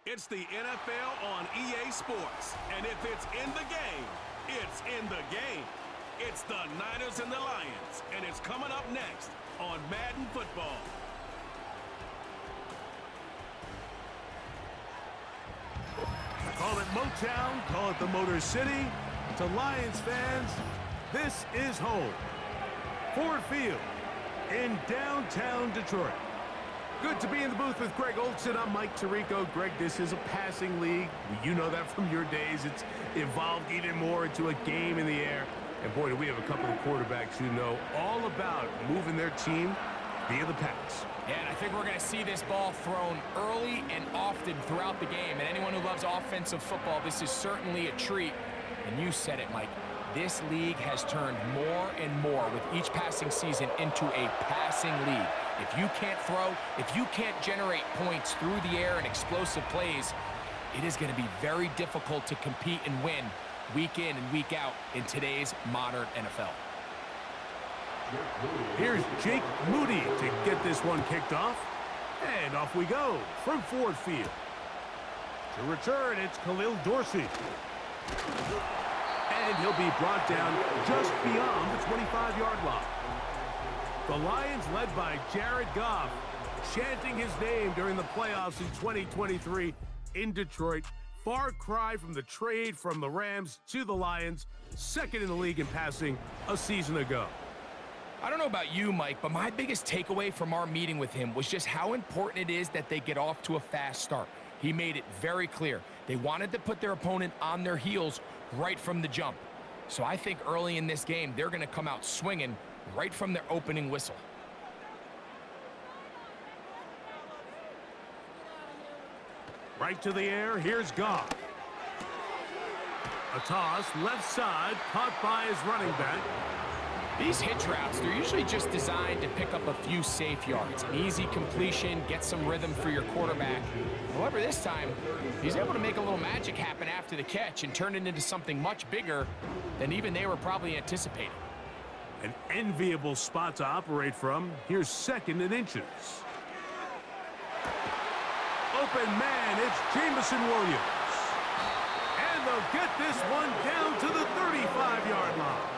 It's the NFL on EA Sports, and if it's in the game, it's in the game. It's the Niners and the Lions, and it's coming up next on Madden Football. Call it Motown, call it the Motor City. To Lions fans, this is home. Ford Field in downtown Detroit. Good to be in the booth with Greg Olson. I'm Mike Tirico. Greg, this is a passing league. You know that from your days. It's evolved even more into a game in the air. And boy, do we have a couple of quarterbacks who know all about moving their team via the pass. Yeah, and I think we're going to see this ball thrown early and often throughout the game. And anyone who loves offensive football, this is certainly a treat. And you said it, Mike. This league has turned more and more with each passing season into a passing league. If you can't throw, if you can't generate points through the air and explosive plays, it is going to be very difficult to compete and win week in and week out in today's modern NFL. Here's Jake Moody to get this one kicked off. And off we go from Ford Field. To return, it's Khalil Dorsey. And he'll be brought down just beyond the 25-yard line. The Lions, led by Jared Goff, chanting his name during the playoffs in 2023 in Detroit. Far cry from the trade from the Rams to the Lions, second in the league in passing a season ago. I don't know about you, Mike, but my biggest takeaway from our meeting with him was just how important it is that they get off to a fast start. He made it very clear. They wanted to put their opponent on their heels right from the jump. So I think early in this game, they're going to come out swinging right from their opening whistle. Right to the air, here's Goff. A toss, left side, caught by his running back. These hitch routes, they're usually just designed to pick up a few safe yards. An easy completion, get some rhythm for your quarterback. However, this time, he's able to make a little magic happen after the catch and turn it into something much bigger than even they were probably anticipating. An enviable spot to operate from. Here's second and inches. Open man, it's Jamison Williams. And they'll get this one down to the 35-yard line.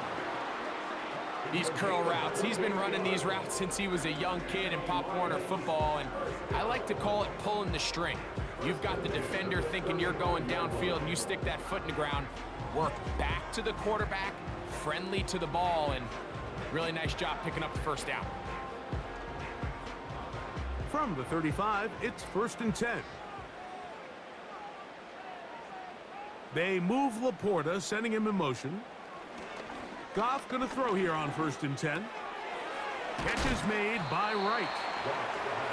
These curl routes, he's been running these routes since he was a young kid in Pop Warner football, and I like to call it pulling the string. You've got the defender thinking you're going downfield, and you stick that foot in the ground, work back to the quarterback, friendly to the ball, and really nice job picking up the first down. From the 35, it's 1st and 10. They move Laporta, sending him in motion. Goff going to throw here on 1st and 10. Catch is made by Wright.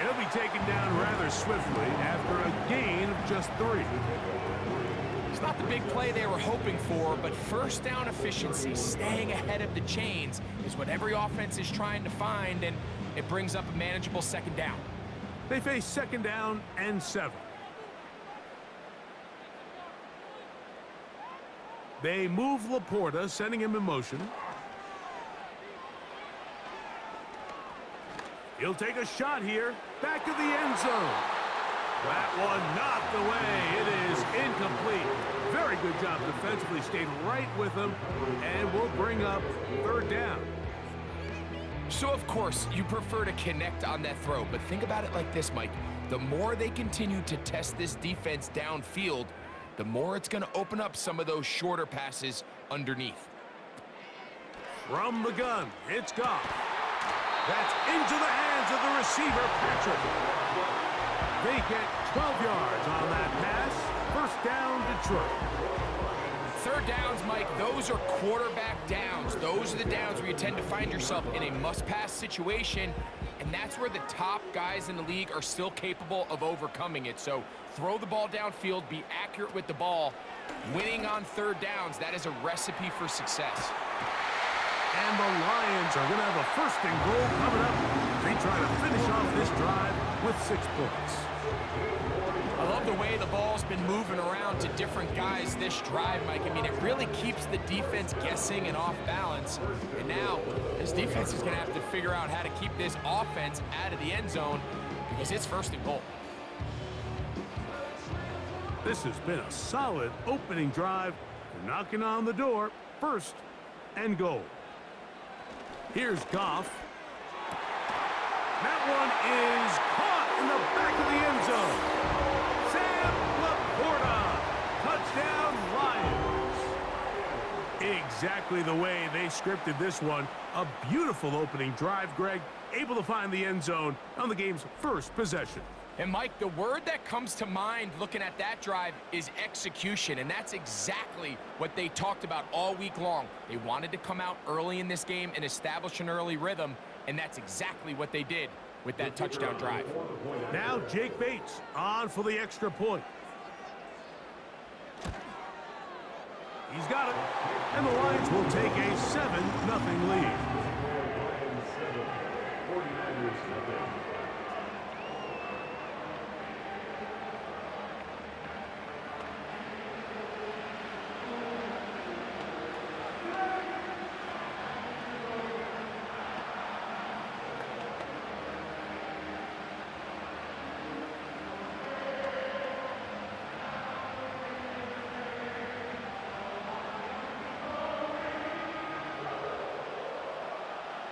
He'll be taken down rather swiftly after a gain of just 3. It's not the big play they were hoping for, but first down efficiency, staying ahead of the chains, is what every offense is trying to find, and it brings up a manageable second down. They face 2nd down and 7. They move Laporta, sending him in motion. He'll take a shot here, back of the end zone. That one knocked away. It is incomplete. Very good job defensively, stayed right with him, and will bring up 3rd down. So, of course, you prefer to connect on that throw, but think about it like this, Mike. The more they continue to test this defense downfield, the more it's going to open up some of those shorter passes underneath. From the gun, it's Goff. That's into the hands of the receiver, Patrick. They get 12 yards on that pass. 1st down, Detroit. 3rd downs, Mike, those are quarterback downs. Those are the downs where you tend to find yourself in a must-pass situation, and that's where the top guys in the league are still capable of overcoming it. So throw the ball downfield, be accurate with the ball. Winning on 3rd downs, that is a recipe for success. And the Lions are going to have a 1st and goal coming up. They try to finish off this drive with 6 points. I love the way the ball's been moving around to different guys this drive, Mike. I mean, it really keeps the defense guessing and off balance. And now, this defense is going to have to figure out how to keep this offense out of the end zone because it's 1st and goal. This has been a solid opening drive. They're knocking on the door. First and goal. Here's Goff. That one is caught in the back of the end zone. Sam Laporta. Touchdown, Lions. Exactly the way they scripted this one. A beautiful opening drive, Greg. Able to find the end zone on the game's first possession. And, Mike, the word that comes to mind looking at that drive is execution, and that's exactly what they talked about all week long. They wanted to come out early in this game and establish an early rhythm, and that's exactly what they did with that touchdown drive. Now Jake Bates on for the extra point. He's got it, and the Lions will take a 7-0 lead.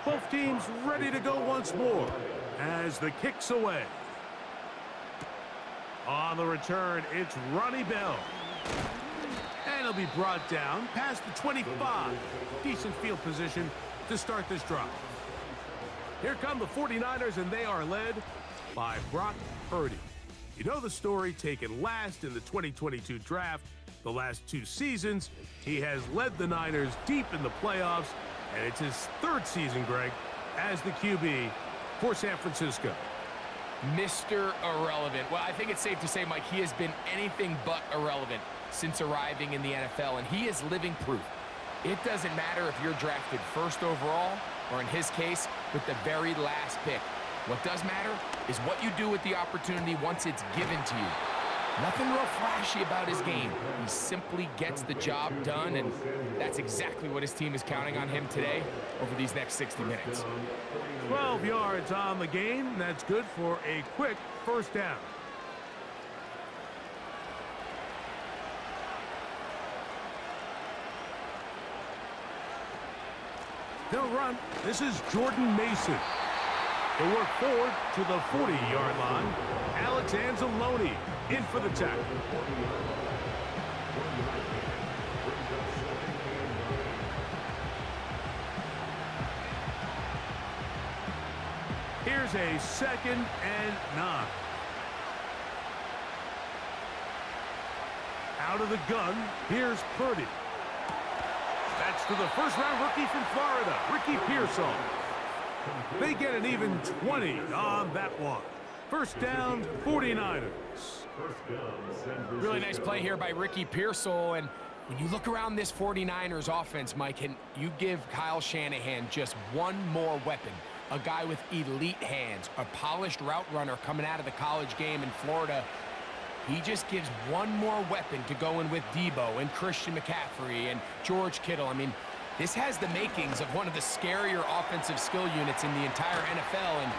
Both teams ready to go once more as the kick's away. On the return, it's Ronnie Bell. And he'll be brought down past the 25. Decent field position to start this drive. Here come the 49ers, and they are led by Brock Purdy. You know the story, taken last in the 2022 draft. The last 2 seasons, he has led the Niners deep in the playoffs. And it's his 3rd season, Greg, as the QB for San Francisco. Mr. Irrelevant. Well, I think it's safe to say, Mike, he has been anything but irrelevant since arriving in the NFL, and he is living proof. It doesn't matter if you're drafted 1st overall, or in his case, with the very last pick. What does matter is what you do with the opportunity once it's given to you. Nothing real flashy about his game. He simply gets the job done, and that's exactly what his team is counting on him today over these next 60 minutes. 12 yards on the game. That's good for a quick first down. He'll run. This is Jordan Mason. He'll work forward to the 40-yard line. Alex Anzalone in for the tackle. Here's a 2nd and 9. Out of the gun, here's Purdy. That's to the first-round rookie from Florida, Ricky Pearsall. They get an even 20 on that one. First down, 49ers. Really nice play here by Ricky Pearsall. And when you look around this 49ers offense, Mike, and you give Kyle Shanahan just one more weapon, a guy with elite hands, a polished route runner coming out of the college game in Florida, he just gives one more weapon to go in with Debo and Christian McCaffrey and George Kittle. I mean, this has the makings of one of the scarier offensive skill units in the entire NFL, and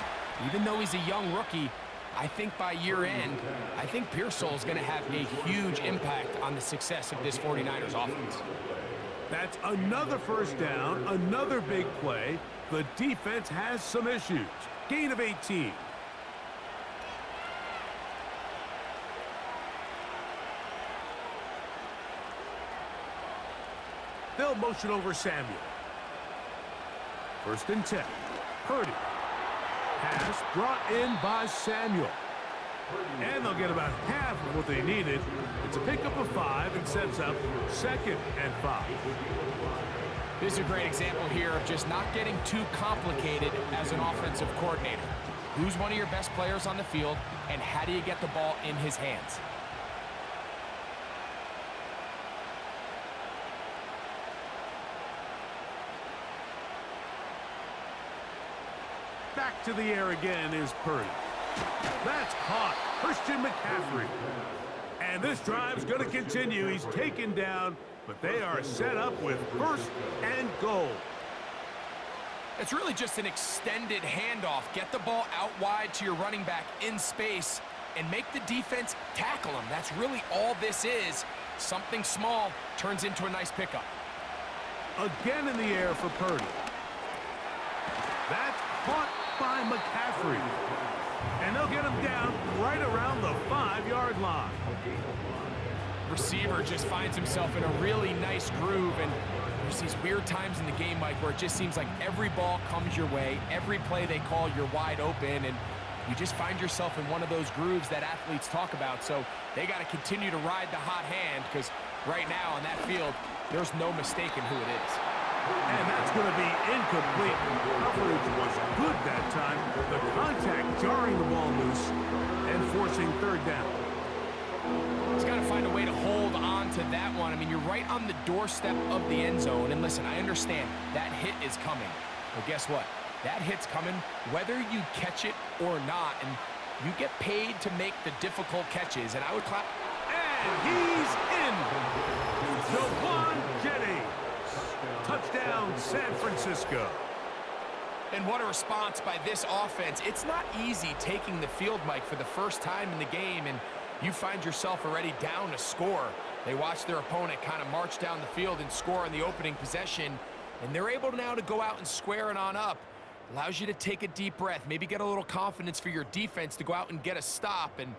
even though he's a young rookie, I think by year end, I think Pearsall is going to have a huge impact on the success of this 49ers offense. That's another first down, another big play. The defense has some issues. Gain of 18. They'll motion over Samuel. 1st and 10. Purdy. Pass brought in by Samuel. And they'll get about half of what they needed. It's a pickup of 5 and sets up 2nd and 5. This is a great example here of just not getting too complicated as an offensive coordinator. Who's one of your best players on the field, and how do you get the ball in his hands? Back to the air again is Purdy. That's caught. Christian McCaffrey. And this drive's going to continue. He's taken down, but they are set up with 1st and goal. It's really just an extended handoff. Get the ball out wide to your running back in space, and make the defense tackle him. That's really all this is. Something small turns into a nice pickup. Again in the air for Purdy. That's caught by McCaffrey. And they'll get him down right around the 5-yard line. Receiver just finds himself in a really nice groove, and there's these weird times in the game, Mike, where it just seems like every ball comes your way, every play they call, you're wide open, and you just find yourself in one of those grooves that athletes talk about. So they got to continue to ride the hot hand, because right now on that field, there's no mistaking who it is. And that's going to be incomplete. Coverage was good that time. The contact jarring the ball loose and forcing third down. He's got to find a way to hold on to that one. I mean, you're right on the doorstep of the end zone. And listen, I understand that hit is coming. But guess what? That hit's coming whether you catch it or not. And you get paid to make the difficult catches. And I would clap. And he's in. Jawan Jennings. Touchdown, San Francisco. And what a response by this offense. It's not easy taking the field, Mike, for the first time in the game, and you find yourself already down a score. They watch their opponent kind of march down the field and score in the opening possession, and they're able now to go out and square it on up. Allows you to take a deep breath, maybe get a little confidence for your defense to go out and get a stop, and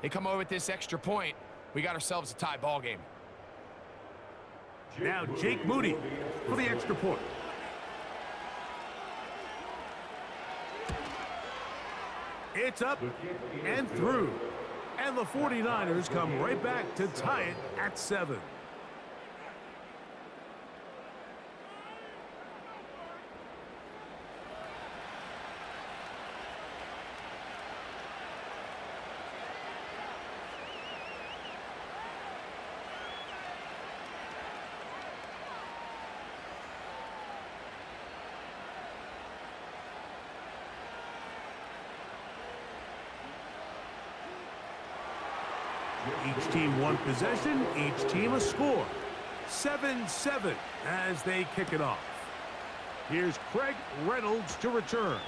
they come over with this extra point. We got ourselves a tie ball game. Now Jake Moody for the extra point. It's up and through. And the 49ers come right back to tie it at 7. Each team one possession, each team a score. 7-7 as they kick it off. Here's Craig Reynolds to return.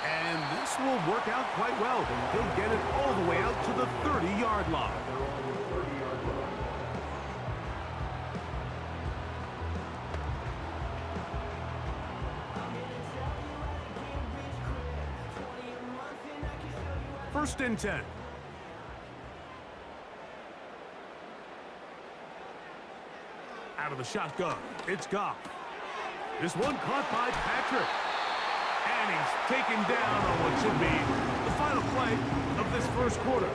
And this will work out quite well. He'll get it all the way out to the 30-yard line. First and 10. Out of the shotgun, it's Goff. This one caught by Patrick. And he's taken down on what should be the final play of this first quarter.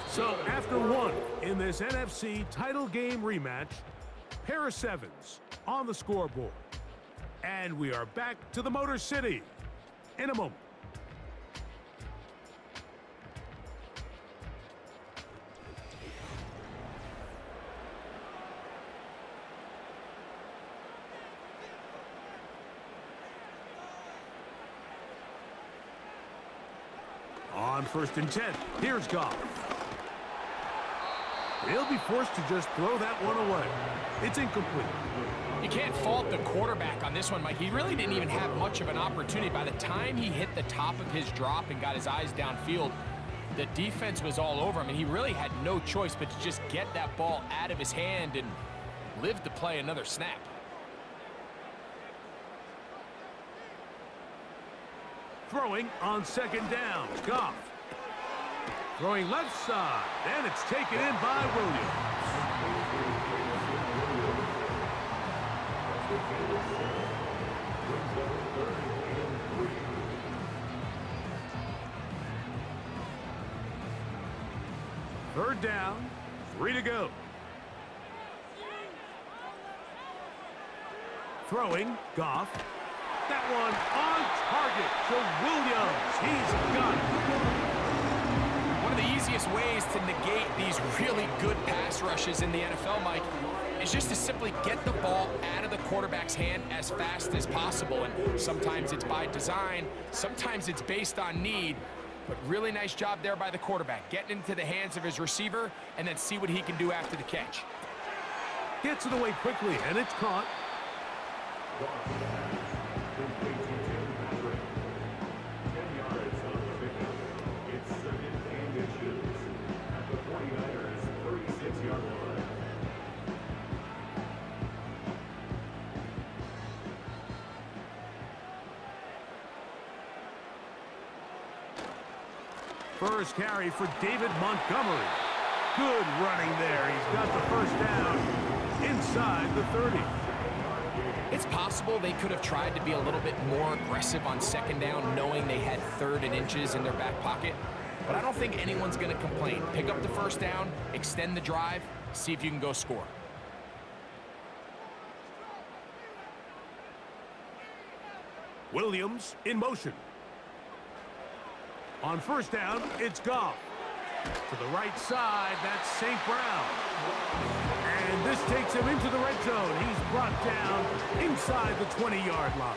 So after one in this NFC title game rematch, pair of sevens on the scoreboard. And we are back to the Motor City in a moment. On first and 10, here's Goff. He'll be forced to just throw that one away. It's incomplete. You can't fault the quarterback on this one, Mike. He really didn't even have much of an opportunity. By the time he hit the top of his drop and got his eyes downfield, the defense was all over him, and he really had no choice but to just get that ball out of his hand and live to play another snap. Throwing on second down, Goff. Throwing left side, and it's taken in by Williams. Third down, 3 to go. Throwing, Goff. That one on target to Williams. He's got it. One of the easiest ways to negate these really good pass rushes in the NFL, Mike, is just to simply get the ball out of the quarterback's hand as fast as possible. And sometimes it's by design, sometimes it's based on need. But really nice job there by the quarterback, getting into the hands of his receiver and then see what he can do after the catch. Gets it away quickly, and it's caught. First carry for David Montgomery. Good running there. He's got the first down inside the 30. It's possible they could have tried to be a little bit more aggressive on second down, knowing they had 3rd and inches in their back pocket. But I don't think anyone's going to complain. Pick up the first down, extend the drive, see if you can go score. Williams in motion. On first down, it's Goff. To the right side, that's St. Brown. And this takes him into the red zone. He's brought down inside the 20-yard line.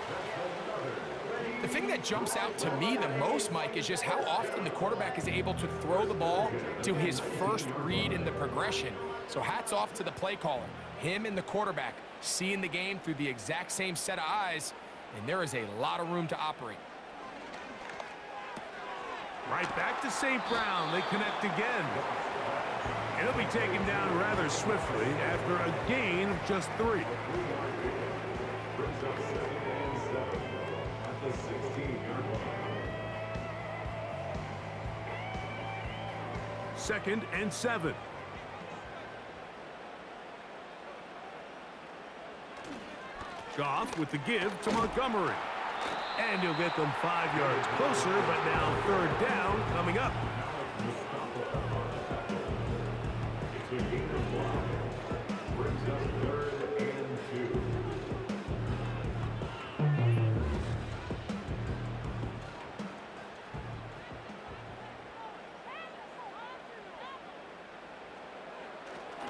The thing that jumps out to me the most, Mike, is just how often the quarterback is able to throw the ball to his first read in the progression. So hats off to the play caller. Him and the quarterback seeing the game through the exact same set of eyes, and there is a lot of room to operate. Right back to St. Brown. They connect again. He'll be taken down rather swiftly after a gain of just 3. Second and 7. Goff with the give to Montgomery. And he'll get them 5 yards closer, but now 3rd down coming up.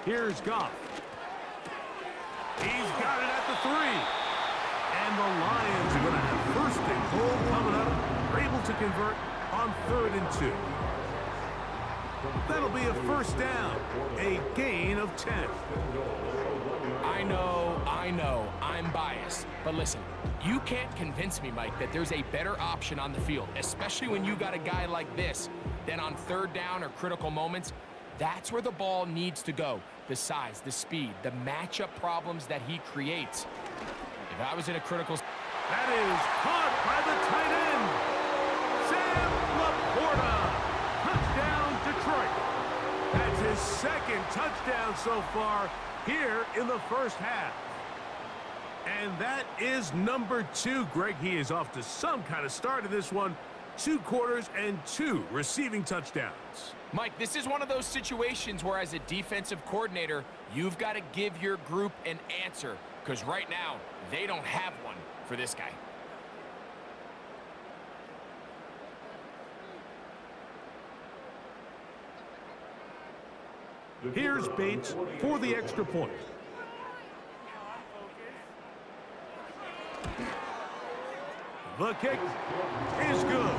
Here's Goff. He's got it at the 3. And the Lions are going to have 1st and goal coming up. They're able to convert on 3rd and 2. That'll be a 1st down. A gain of 10. I know, I'm biased. But listen, you can't convince me, Mike, that there's a better option on the field, especially when you got a guy like this, than on 3rd down or critical moments. That's where the ball needs to go. The size, the speed, the matchup problems that he creates. If I was in a critical... That is caught by the tight end. Sam Laporta. Touchdown, Detroit. That's his 2nd touchdown so far here in the first half. And that is number 2. Greg, he is off to some kind of start in this one. 2 quarters and 2 receiving touchdowns. Mike, this is one of those situations where as a defensive coordinator, you've got to give your group an answer, because right now, they don't have one for this guy. Here's Bates for the extra point. The kick is good.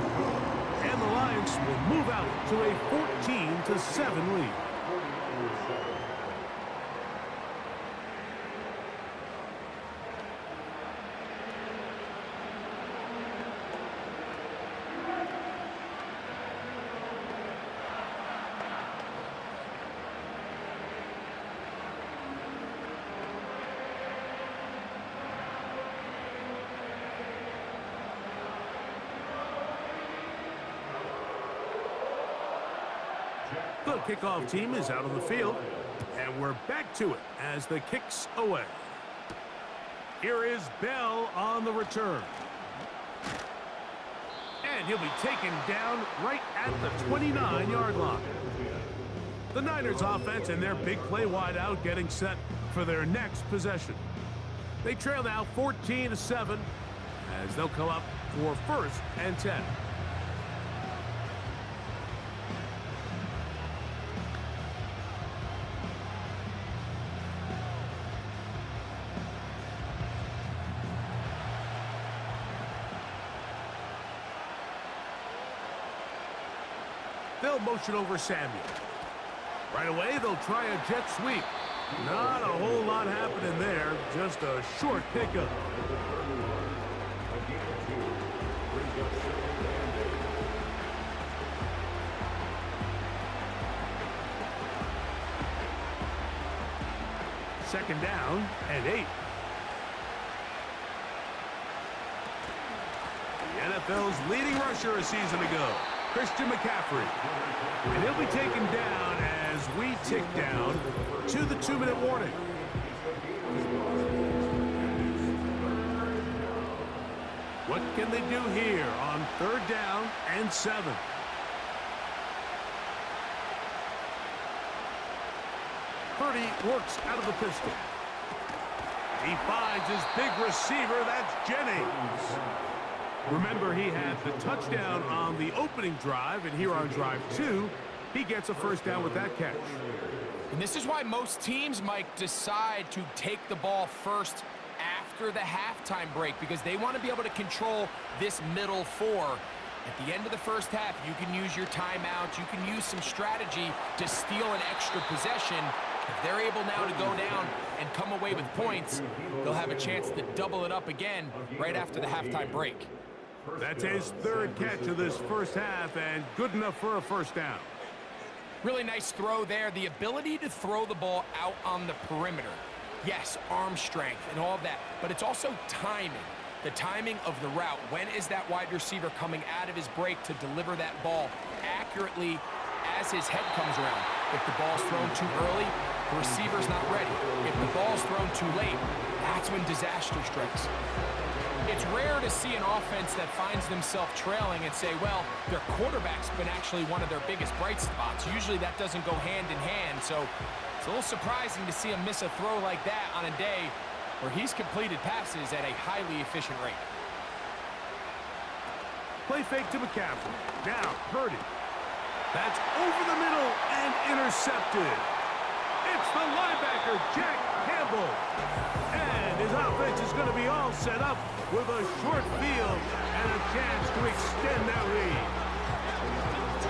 And the Lions will move out to a 14-7 lead. The kickoff team is out on the field, and we're back to it as the kick's away. Here is Bell on the return. And he'll be taken down right at the 29-yard line. The Niners offense and their big play wideout getting set for their next possession. They trail now 14-7 as they'll come up for 1st and 10. They'll motion over Samuel. Right away, they'll try a jet sweep. Not a whole lot happening there, just a short pickup. Second down and 8. The NFL's leading rusher a season ago. Christian McCaffrey. And he'll be taken down as we tick down to the 2-minute warning. What can they do here on 3rd down and 7? Purdy works out of the pistol. He finds his big receiver. That's Jennings. Remember, he had the touchdown on the opening drive, and here on drive 2, he gets a first down with that catch. And this is why most teams, Mike, decide to take the ball first after the halftime break, because they want to be able to control this middle 4. At the end of the first half, you can use your timeouts, you can use some strategy to steal an extra possession. If they're able now to go down and come away with points, they'll have a chance to double it up again right after the halftime break. That's his 3rd catch of this first half, and good enough for a first down. Really nice throw there. The ability to throw the ball out on the perimeter. Yes, arm strength and all of that, but it's also timing. The timing of the route. When is that wide receiver coming out of his break to deliver that ball accurately as his head comes around? If the ball's thrown too early, the receiver's not ready. If the ball's thrown too late, that's when disaster strikes. It's rare to see an offense that finds themselves trailing and say, well, their quarterback's been actually one of their biggest bright spots. Usually that doesn't go hand in hand, so it's a little surprising to see him miss a throw like that on a day where he's completed passes at a highly efficient rate. Play fake to McCaffrey. Now, Purdy. That's over the middle and intercepted. It's the linebacker, Jack Campbell. And his offense is going to be all set up with a short field and a chance to extend that lead.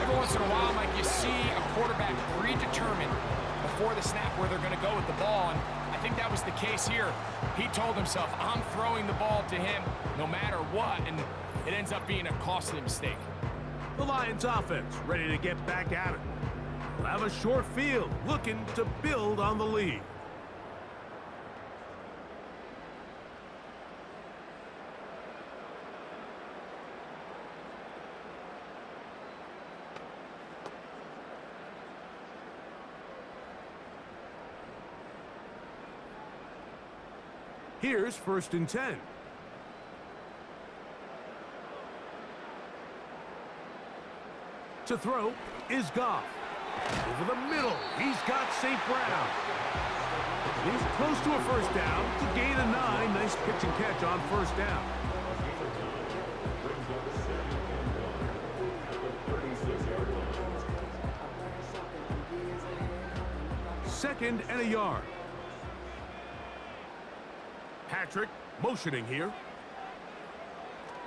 Every once in a while, Mike, you see a quarterback predetermined before the snap where they're going to go with the ball, and I think that was the case here. He told himself, I'm throwing the ball to him no matter what, and it ends up being a costly mistake. The Lions offense ready to get back at it. They'll have a short field looking to build on the lead. Here's 1st and 10. To throw is Goff. Over the middle, he's got St. Brown. He's close to a first down to gain a 9. Nice pitch and catch on first down. Second and a yard. Patrick motioning here.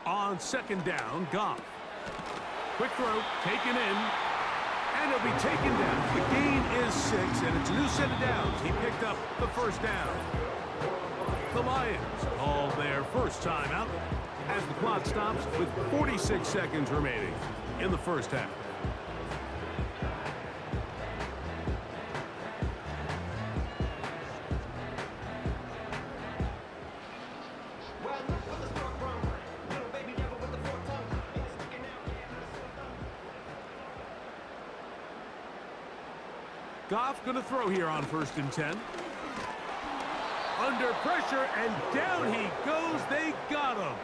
On 2nd down, Goff. Quick throw, taken in, and he'll be taken down. The gain is 6, and it's a new set of downs. He picked up the first down. The Lions call their first timeout as the clock stops with 46 seconds remaining in the first half. Goff going to throw here on 1st and 10. Under pressure, and down he goes. They got him.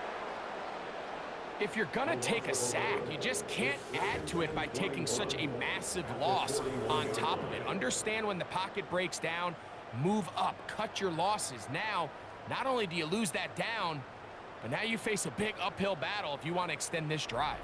If you're going to take a sack, you just can't add to it by taking such a massive loss on top of it. Understand when the pocket breaks down, move up, cut your losses. Now, not only do you lose that down, but now you face a big uphill battle if you want to extend this drive.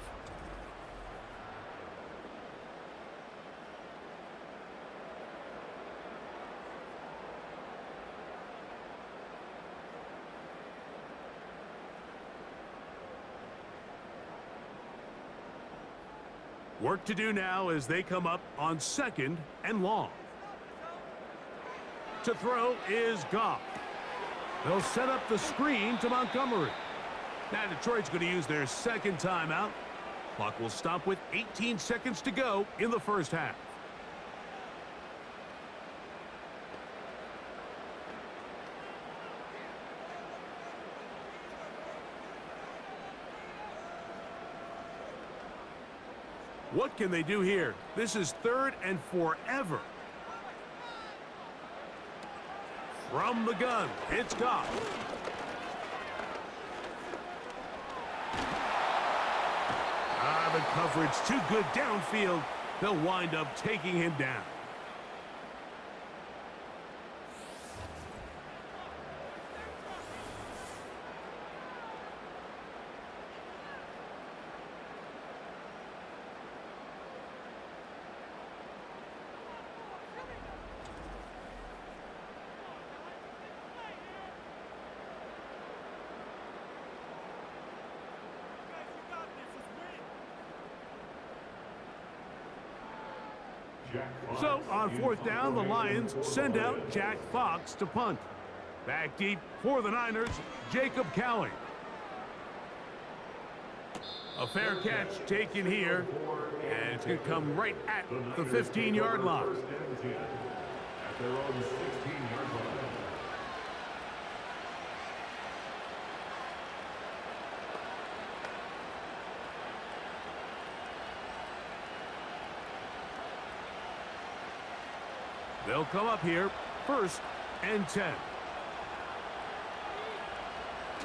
Work to do now as they come up on 2nd and long. To throw is Goff. They'll set up the screen to Montgomery. Now Detroit's going to use their 2nd timeout. Clock will stop with 18 seconds to go in the first half. What can they do here? This is 3rd and forever. From the gun, it's Goff. The coverage too good downfield. They'll wind up taking him down. So, on 4th down, the Lions send out Jack Fox to punt. Back deep for the Niners, Jacob Cowling. A fair catch taken here, and it's going to come right at the 15-yard line. They'll come up here, 1st and 10.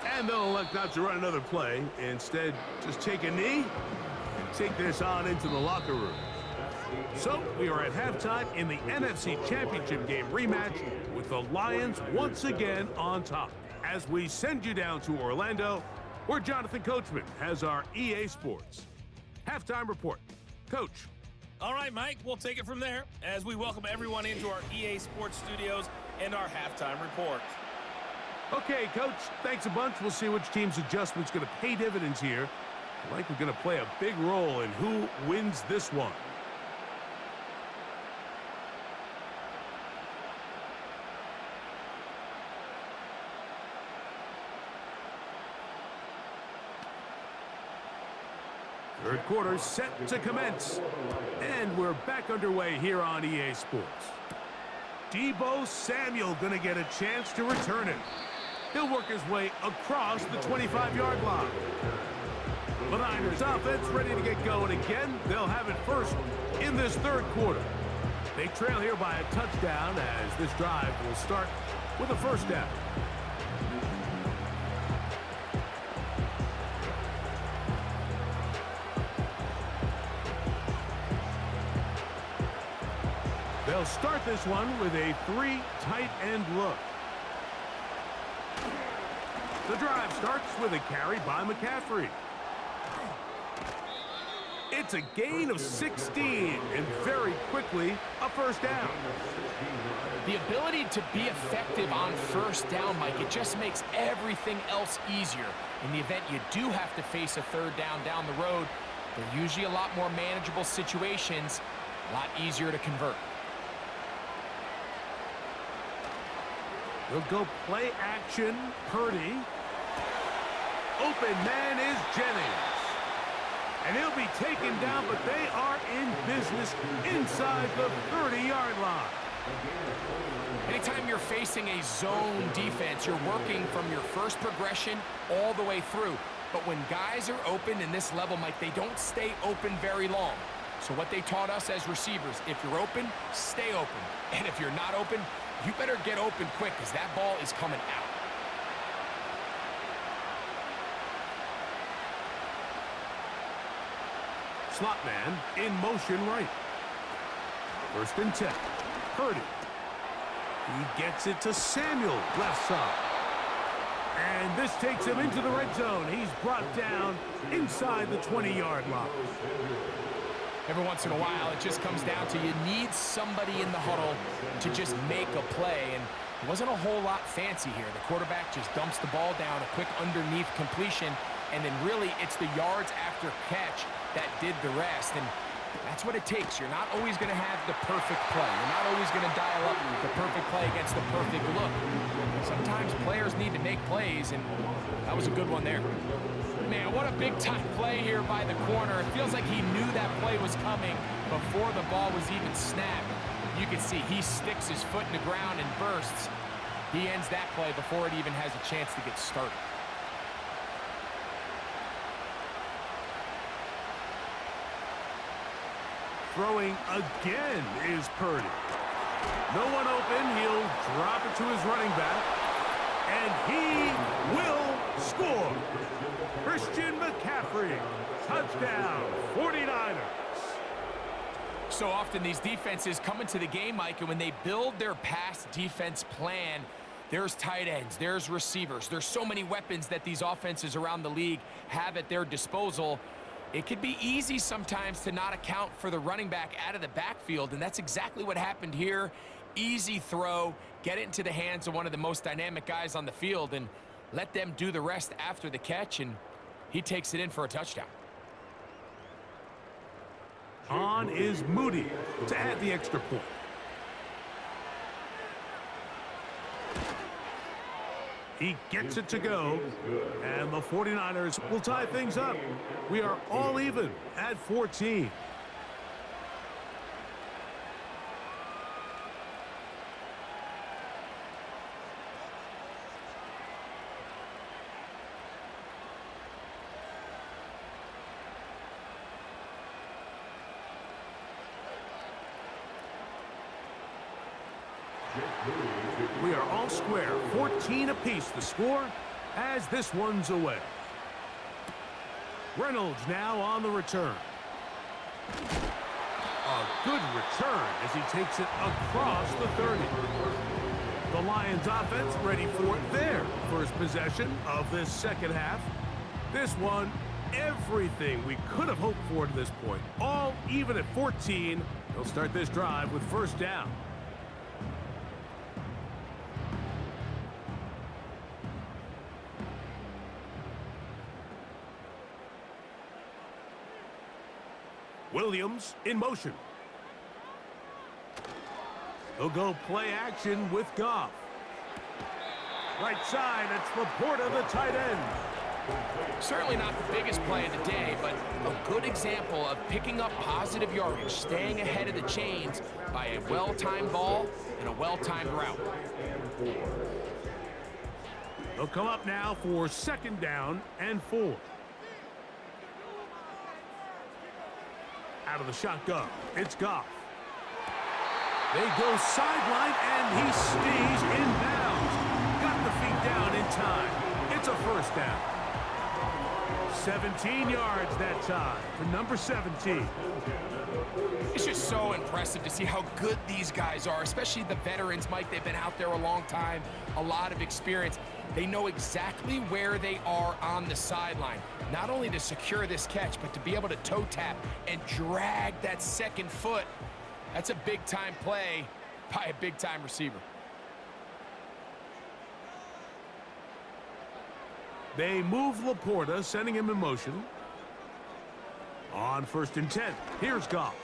And they'll elect not to run another play. Instead, just take a knee and take this on into the locker room. So, we are at halftime in the NFC Championship game rematch with the Lions once again on top. As we send you down to Orlando, where Jonathan Coachman has our EA Sports halftime report. Coach. All right, Mike, we'll take it from there as we welcome everyone into our EA Sports studios and our halftime report. Okay, Coach, thanks a bunch. We'll see which team's adjustment's going to pay dividends here. I think we're going to play a big role in who wins this one. Third quarter set to commence. And we're back underway here on EA Sports. Deebo Samuel going to get a chance to return it. He'll work his way across the 25-yard line. The Niners offense ready to get going again. They'll have it first in this third quarter. They trail here by a touchdown as this drive will start with a first down. They'll start this one with a 3 tight end look. The drive starts with a carry by McCaffrey. It's a gain of 16, and very quickly, a first down. The ability to be effective on first down, Mike, it just makes everything else easier. In the event you do have to face a third down the road, they're usually a lot more manageable situations, a lot easier to convert. They'll go play action. Purdy. Open man is Jennings. And he'll be taken down, but they are in business inside the 30-yard line. Anytime you're facing a zone defense, you're working from your first progression all the way through. But when guys are open in this level, Mike, they don't stay open very long. So what they taught us as receivers, if you're open, stay open. And if you're not open, you better get open quick because that ball is coming out. Slot man in motion right. First and 10. Purdy. He gets it to Samuel, left side. And this takes him into the red zone. He's brought down inside the 20-yard line. Every once in a while, it just comes down to you need somebody in the huddle to just make a play. And it wasn't a whole lot fancy here. The quarterback just dumps the ball down, a quick underneath completion, and then really it's the yards after catch that did the rest. And that's what it takes. You're not always going to have the perfect play. You're not always going to dial up the perfect play against the perfect look. Sometimes players need to make plays, and that was a good one there. Man, what a big-time play here by the corner. It feels like he knew that play was coming before the ball was even snapped. You can see he sticks his foot in the ground and bursts. He ends that play before it even has a chance to get started. Throwing again is Purdy. No one open. He'll drop it to his running back. And he will score. Christian McCaffrey. Touchdown, 49ers. So often these defenses come into the game, Mike, and when they build their pass defense plan, there's tight ends, there's receivers. There's so many weapons that these offenses around the league have at their disposal. It could be easy sometimes to not account for the running back out of the backfield, and that's exactly what happened here. Easy throw, get it into the hands of one of the most dynamic guys on the field, and let them do the rest after the catch, and he takes it in for a touchdown. On is Moody to add the extra point. He gets it to go, and the 49ers will tie things up. We are all even at 14. We are all square, 14 apiece the score as this one's away. Reynolds now on the return. A good return as he takes it across the 30. The Lions offense ready for their first possession of this second half. This one, everything we could have hoped for to this point. All even at 14. They'll start this drive with first down. Williams in motion. They'll go play action with Goff. Right side, it's Laporta, the tight end. Certainly not the biggest play of the day, but a good example of picking up positive yardage, staying ahead of the chains by a well-timed ball and a well-timed route. They'll come up now for second down and 4. Out of the shotgun, it's Goff. They go sideline, and he stays inbounds. Got the feet down in time. It's a first down. 17 yards that time for number 17. It's just so impressive to see how good these guys are, especially the veterans, Mike. They've been out there a long time, a lot of experience. They know exactly where they are on the sideline, not only to secure this catch, but to be able to toe tap and drag that second foot. That's a big-time play by a big-time receiver. They move Laporta, sending him in motion. On first and 10, here's Goff.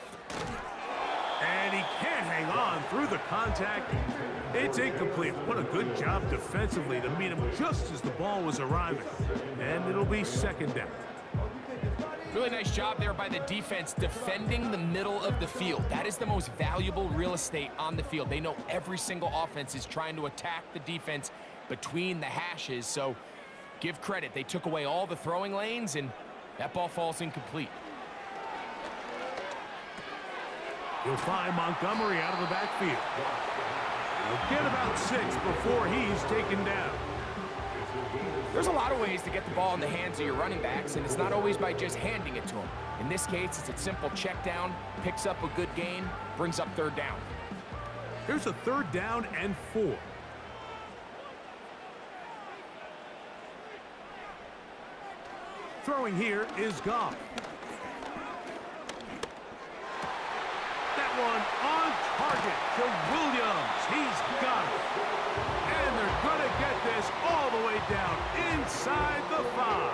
And he can't hang on through the contact. It's incomplete. What a good job defensively to meet him just as the ball was arriving. And it'll be second down. Really nice job there by the defense defending the middle of the field. That is the most valuable real estate on the field. They know every single offense is trying to attack the defense between the hashes, so give credit. They took away all the throwing lanes, and that ball falls incomplete. He'll find Montgomery out of the backfield. He'll get about 6 before he's taken down. There's a lot of ways to get the ball in the hands of your running backs, and it's not always by just handing it to them. In this case, it's a simple check down, picks up a good gain, brings up third down. Here's a third down and 4. Throwing here is Goff. That one on target to Williams. He's got it. And they're going to get this all the way down inside the 5.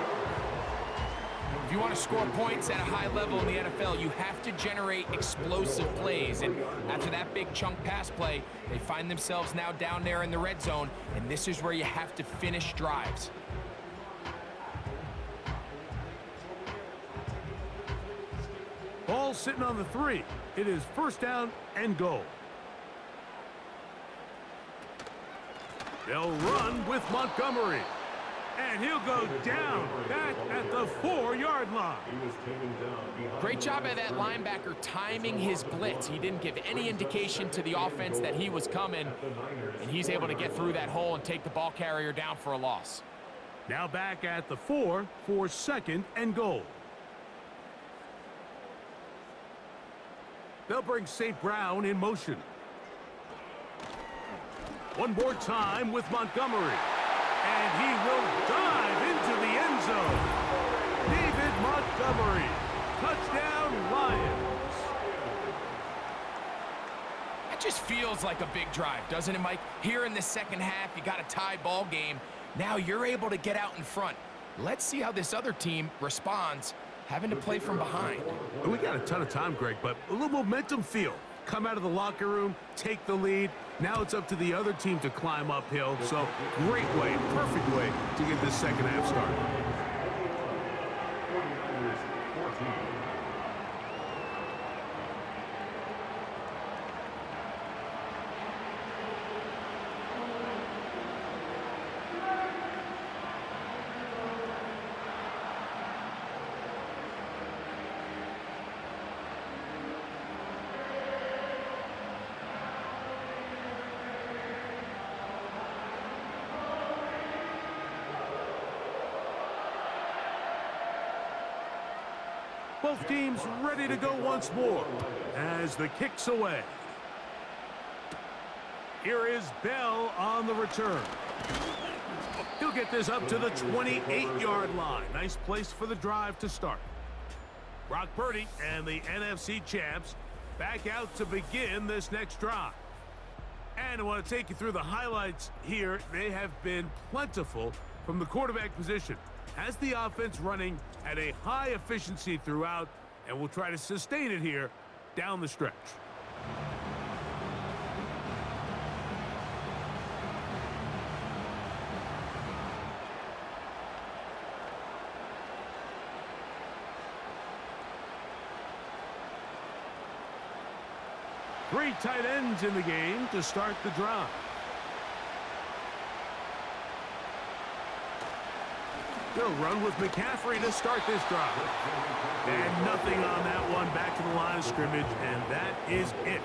If you want to score points at a high level in the NFL, you have to generate explosive plays. And after that big chunk pass play, they find themselves now down there in the red zone, and this is where you have to finish drives. Ball sitting on the 3. It is first down and goal. They'll run with Montgomery. And he'll go down back at the 4-yard line. Great job by that linebacker timing his blitz. He didn't give any indication to the offense that he was coming, and he's able to get through that hole and take the ball carrier down for a loss. Now back at the 4 for 2nd and goal. They'll bring St. Brown in motion. One more time with Montgomery. And he will dive into the end zone. David Montgomery. Touchdown, Lions. That just feels like a big drive, doesn't it, Mike? Here in the second half, you got a tie ball game. Now you're able to get out in front. Let's see how this other team responds, having to play from behind. We got a ton of time, Greg, but a little momentum feel. Come out of the locker room, take the lead. Now it's up to the other team to climb uphill. So great way, perfect way to get this second half started. Both teams ready to go once more as the kick's away. Here is Bell on the return. He'll get this up to the 28-yard line. Nice place for the drive to start. Brock Purdy and the NFC champs back out to begin this next drive. And I want to take you through the highlights here. They have been plentiful from the quarterback position. Has the offense running at a high efficiency throughout, and we'll try to sustain it here down the stretch. Three tight ends in the game to start the drive. They'll run with McCaffrey to start this drive. And nothing on that one. Back to the line of scrimmage, and that is it.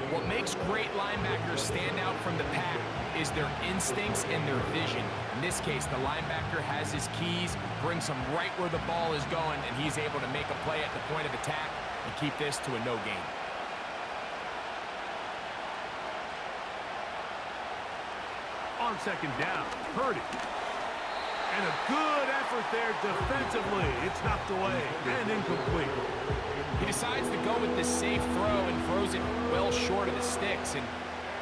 What makes great linebackers stand out from the pack is their instincts and their vision. In this case, the linebacker has his keys, brings him right where the ball is going, and he's able to make a play at the point of attack and keep this to a no gain. On second down, Purdy. And a good effort there defensively. It's knocked away and incomplete. He decides to go with the safe throw and throws it well short of the sticks. And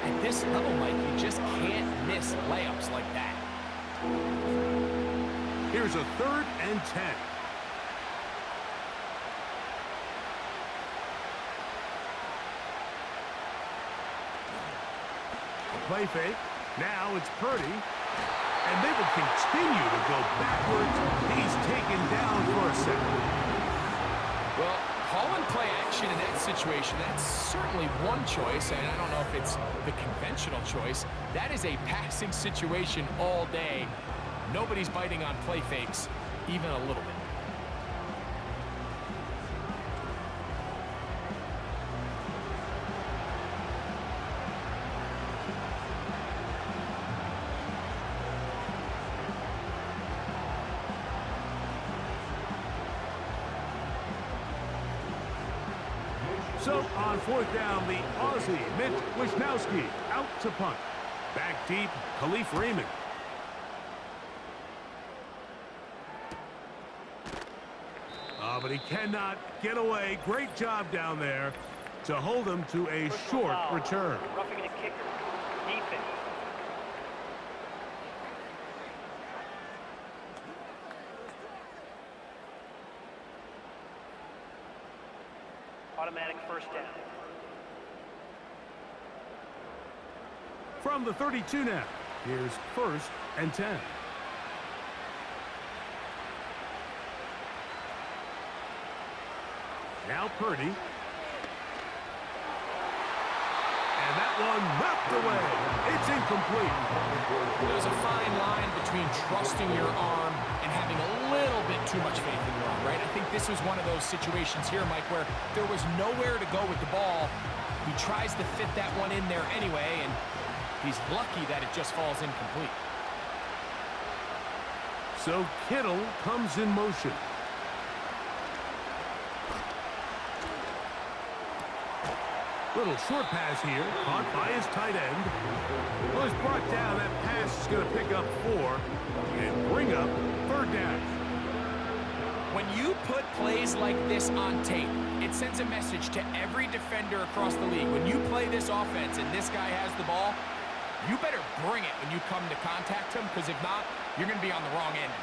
at this level, Mike, you just can't miss layups like that. Here's a 3rd and 10. A play fake. Now it's Purdy. And they will continue to go backwards. He's taken down for a second. Well, calling play action in that situation, that's certainly one choice, and I don't know if it's the conventional choice. That is a passing situation all day. Nobody's biting on play fakes, even a little bit. So on 4th down, the Aussie, Mitch Wishnowski, out to punt. Back deep, Khalif Raymond. But he cannot get away. Great job down there to hold him to a short return. Roughing the kicker. Defense. Automatic first down. From the 32 now, here's 1st and 10. Now Purdy. And that one knocked away. It's incomplete. There's a fine line between trusting your arm and having a little bit too much faith in your arm, right? I think this was one of those situations here, Mike, where there was nowhere to go with the ball. He tries to fit that one in there anyway, and he's lucky that it just falls incomplete. So Kittle comes in motion. Little short pass here, caught by his tight end. Was brought down. That pass is going to pick up 4 and bring up third down. When you put plays like this on tape, it sends a message to every defender across the league. When you play this offense and this guy has the ball, you better bring it when you come to contact him, because if not, you're going to be on the wrong end of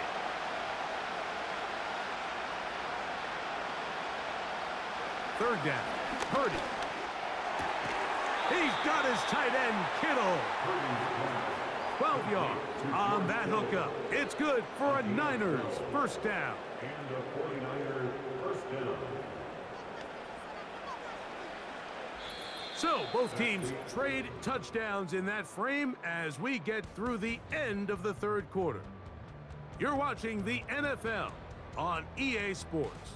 it. Third down, Purdy. He's got his tight end, Kittle. 12 yards on that hookup. It's good for a Niners first down. And a 49er first down. So both teams trade touchdowns in that frame as we get through the end of the third quarter. You're watching the NFL on EA Sports.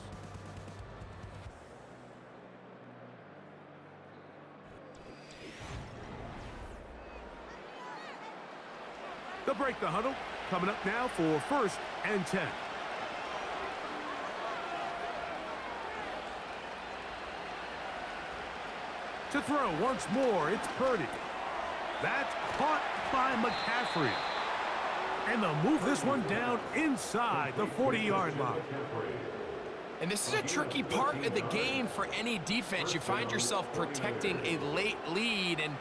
They'll break the huddle. Coming up now for 1st and 10. To throw once more, it's Purdy. That's caught by McCaffrey. And they'll move this one down inside the 40-yard line. And this is a tricky part of the game for any defense. You find yourself protecting a late lead, and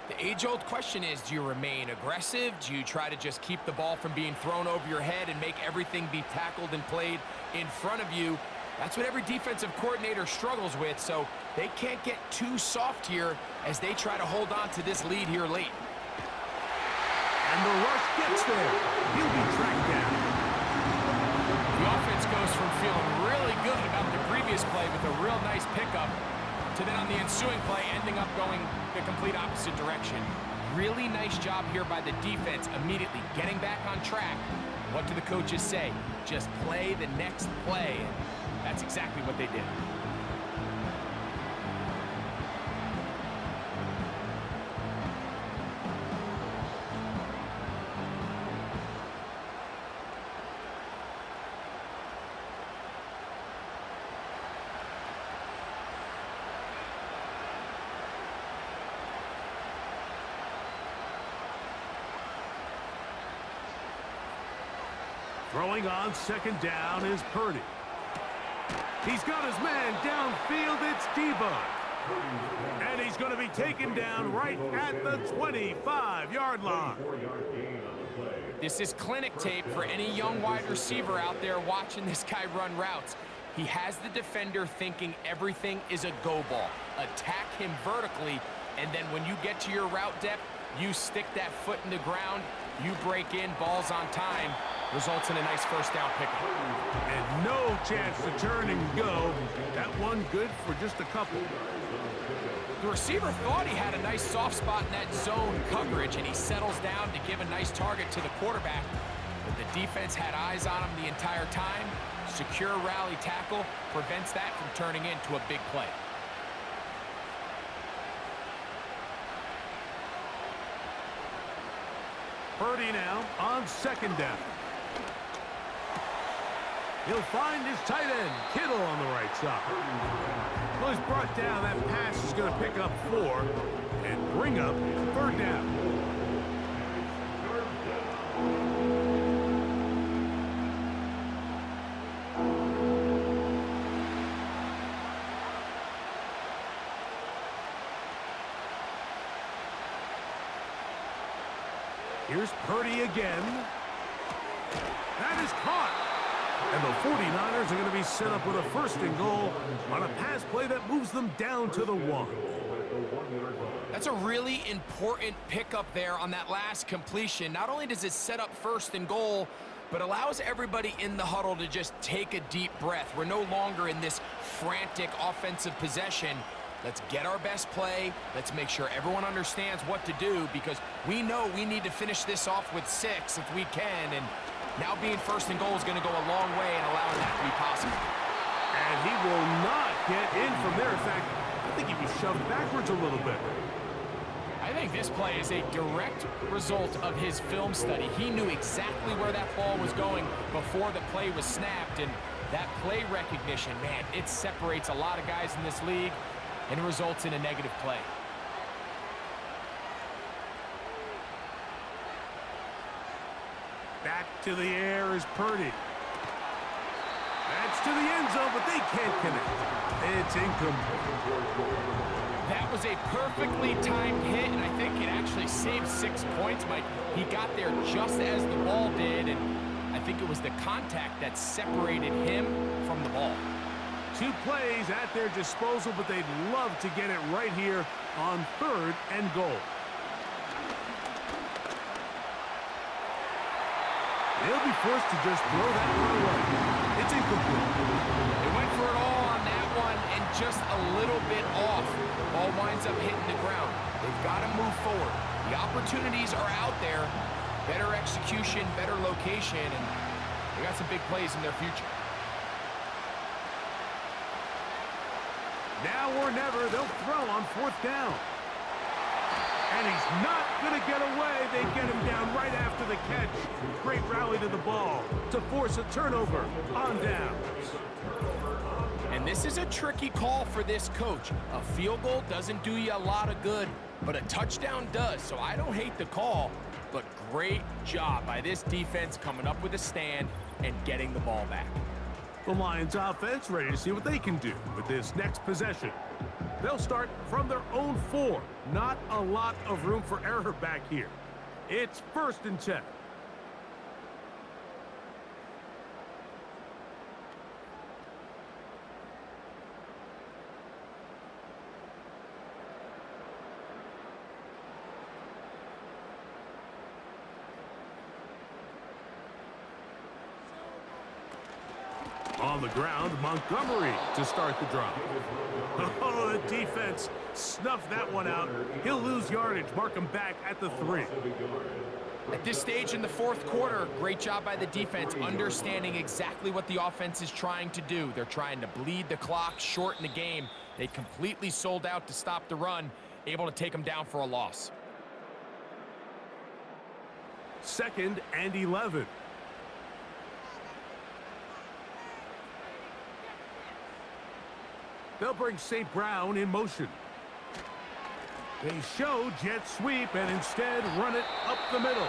the age-old question is, do you remain aggressive? Do you try to just keep the ball from being thrown over your head and make everything be tackled and played in front of you? That's what every defensive coordinator struggles with, so they can't get too soft here as they try to hold on to this lead here late. And the rush gets there. He'll be tracked down. The offense goes from feeling really good about the previous play with a real nice pickup to then on the ensuing play ending up going the complete opposite direction. Really nice job here by the defense immediately getting back on track. What do the coaches say? Just play the next play. That's exactly what they did. Throwing on 2nd down is Purdy. He's got his man downfield. It's Debo. And he's going to be taken down right at the 25-yard line. This is clinic tape for any young wide receiver out there watching this guy run routes. He has the defender thinking everything is a go ball. Attack him vertically, and then when you get to your route depth, you stick that foot in the ground, you break in, balls on time, results in a nice first down pickup. And no chance to turn and go. That one good for just a couple. The receiver thought he had a nice soft spot in that zone coverage, and he settles down to give a nice target to the quarterback. But the defense had eyes on him the entire time. Secure rally tackle prevents that from turning into a big play. Purdy now on 2nd down. He'll find his tight end, Kittle, on the right side. Well, he's brought down. That pass is going to pick up 4 and bring up 3rd down. Here's Purdy again. That is caught. And the 49ers are going to be set up with a 1st and goal on a pass play that moves them down to the 1. That's a really important pickup there on that last completion. Not only does it set up 1st and goal, but allows everybody in the huddle to just take a deep breath. We're no longer in this frantic offensive possession. Let's get our best play. Let's make sure everyone understands what to do, because we know we need to finish this off with 6 if we can, and now being first and goal is going to go a long way in allowing that to be possible. And he will not get in from there. In fact, I think he was shoved backwards a little bit. I think this play is a direct result of his film study. He knew exactly where that ball was going before the play was snapped, and that play recognition, man, it separates a lot of guys in this league and results in a negative play. Back to the air is Purdy. That's to the end zone, but they can't connect. It's incomplete. That was a perfectly timed hit, and I think it actually saved 6 points, Mike. He got there just as the ball did, and I think it was the contact that separated him from the ball. 2 plays at their disposal, but they'd love to get it right here on 3rd and goal. They'll be forced to just throw that one away. It's incomplete. They went for it all on that one and just a little bit off. Ball winds up hitting the ground. They've got to move forward. The opportunities are out there. Better execution, better location, and they got some big plays in their future. Now or never, they'll throw on 4th down. And he's not going to get away. They get him down right after the catch. Great rally to the ball to force a turnover on downs. And this is a tricky call for this coach. A field goal doesn't do you a lot of good, but a touchdown does. So I don't hate the call, but great job by this defense coming up with a stand and getting the ball back. The Lions offense ready to see what they can do with this next possession. They'll start from their own 4. Not a lot of room for error back here. It's 1st and 10. On the ground, Montgomery to start the drive. Oh, the defense snuffed that one out. He'll lose yardage. Mark him back at the 3. At this stage in the 4th quarter, great job by the defense understanding exactly what the offense is trying to do. They're trying to bleed the clock, shorten the game. They completely sold out to stop the run, able to take them down for a loss. 2nd and 11. They'll bring St. Brown in motion. They show jet sweep and instead run it up the middle.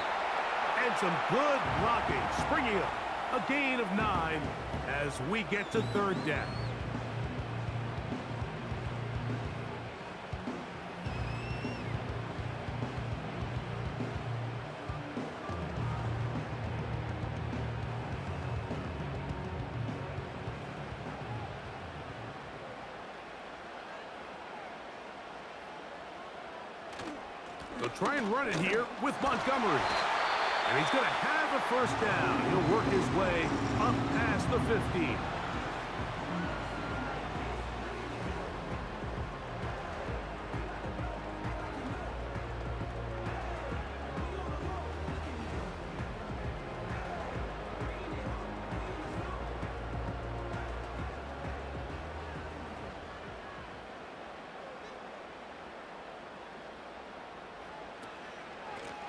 And some good blocking, springing up. A gain of 9 as we get to 3rd down. They'll try and run it here with Montgomery. And he's going to have a 1st down. He'll work his way up past the 15.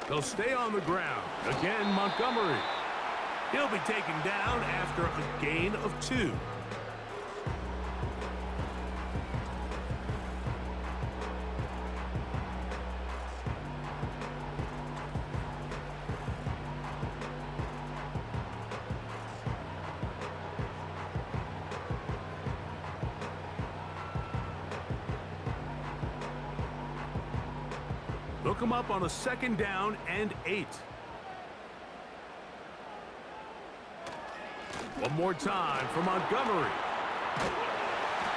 They'll stay on the ground. Again, Montgomery. He'll be taken down after a gain of 2. Look him up on a 2nd down and 8. One more time for Montgomery.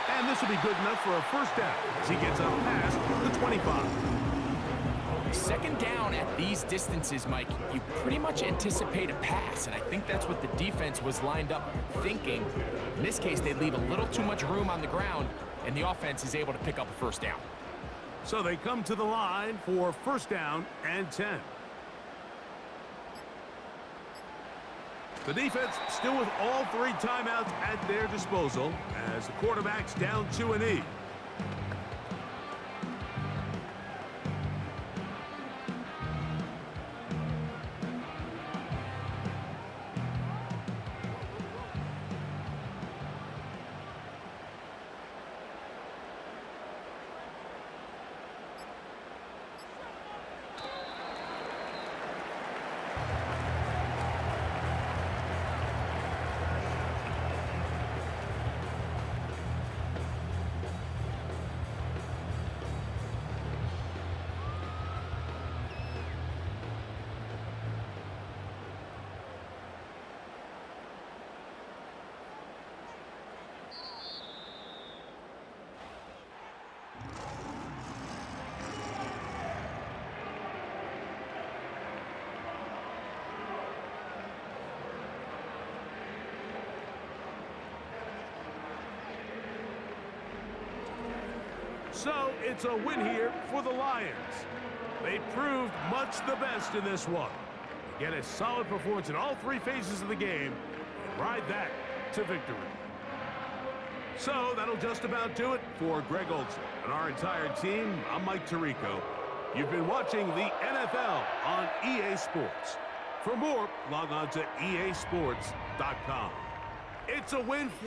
And this will be good enough for a 1st down as he gets up past the 25. 2nd down at these distances, Mike, you pretty much anticipate a pass, and I think that's what the defense was lined up thinking. In this case, they leave a little too much room on the ground, and the offense is able to pick up a first down. So they come to the line for first down and 10. The defense still with all 3 timeouts at their disposal as the quarterback's down 2-E. So it's a win here for the Lions. They proved much the best in this one. Get a solid performance in all 3 phases of the game and ride that to victory. So that'll just about do it for Greg Olson and our entire team. I'm Mike Tirico. You've been watching the NFL on EA Sports. For more, log on to easports.com. It's a win for